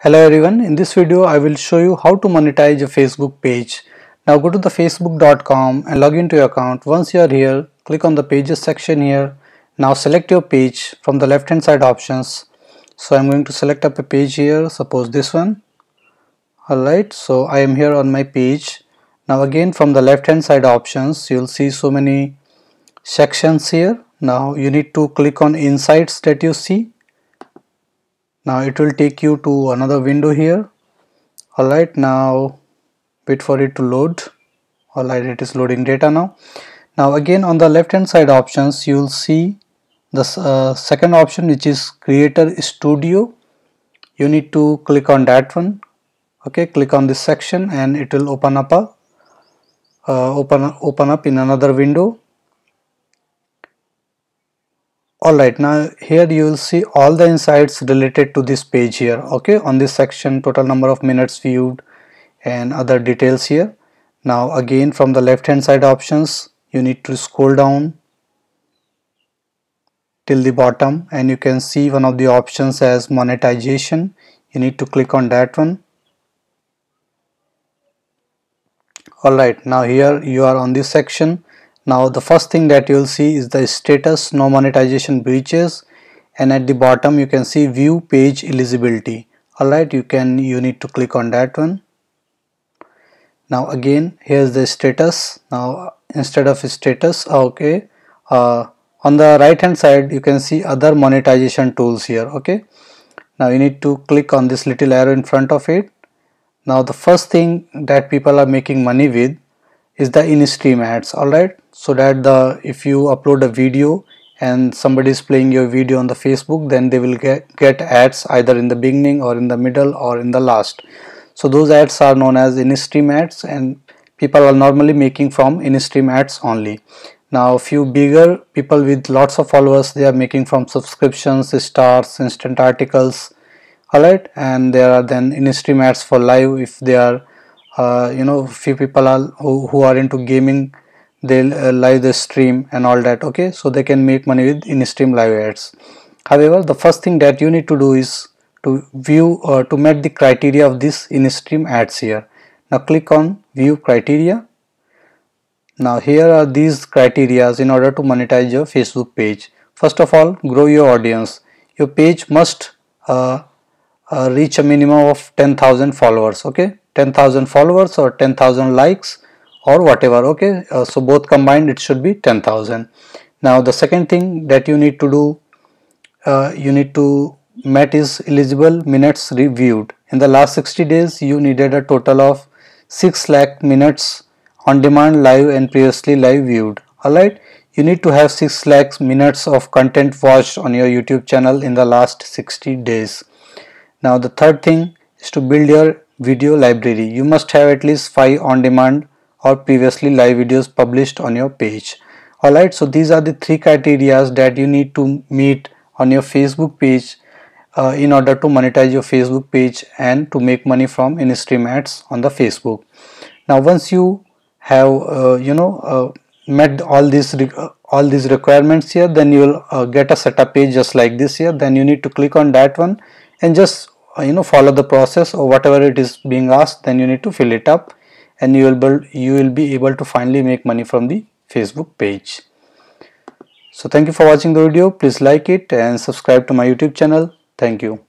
Hello everyone, in this video I will show you how to monetize a Facebook page. Now go to the facebook.com and log into your account. Once you are here, click on the pages section here. Now select your page from the left hand side options. So I'm going to select up a page here, suppose this one. Alright, so I am here on my page. Now again from the left hand side options, you'll see so many sections here. Now you need to click on insights that you see. Now it will take you to another window here. Alright, now wait for it to load. Alright, it is loading data now. Now again on the left hand side options, you will see the second option, which is Creator Studio. You need to click on that one. Okay, click on this section and it will open up in another window. Alright, now here you will see all the insights related to this page here. Okay, on this section, total number of minutes viewed and other details here. Now again from the left hand side options, you need to scroll down till the bottom and you can see one of the options as monetization. You need to click on that one. Alright, now here you are on this section. Now the first thing that you will see is the status, no monetization breaches, and at the bottom you can see view page eligibility. Alright, you need to click on that one. Now again here's the status. Now instead of status, okay, on the right hand side you can see other monetization tools here. Okay, now you need to click on this little arrow in front of it. Now the first thing that people are making money with is the in-stream ads. Alright, so that if you upload a video and somebody is playing your video on the Facebook, then they will get ads either in the beginning or in the middle or in the last. So those ads are known as in-stream ads and people are normally making from in-stream ads only. Now a few bigger people with lots of followers, they are making from subscriptions, stars, instant articles. Alright, and there are then in-stream ads for live. If they are few people are who are into gaming, they'll live the stream and all that. Okay, so they can make money with in-stream live ads. However, the first thing that you need to do is to view to meet the criteria of this in-stream ads here. Now click on view criteria. Now here are these criteria in order to monetize your Facebook page. First of all, grow your audience. Your page must reach a minimum of 10,000 followers. Okay, 10,000 followers or 10,000 likes or whatever. Okay, so both combined it should be 10,000. Now the second thing that you need to do, you need to met is eligible minutes reviewed. In the last 60 days you needed a total of 6 lakh minutes on demand, live and previously live viewed. Alright, you need to have 6 lakh minutes of content watched on your YouTube channel in the last 60 days. Now the third thing is to build your video library. You must have at least 5 on demand or previously live videos published on your page. Alright, so these are the 3 criteria that you need to meet on your Facebook page in order to monetize your Facebook page and to make money from in-stream ads on the Facebook. Now once you have met all these requirements here, then you will get a setup page just like this here. Then you need to click on that one and just follow the process or whatever it is being asked. Then you need to fill it up and you will be able to finally make money from the Facebook page. So thank you for watching the video. Please like it and subscribe to my YouTube channel. Thank you.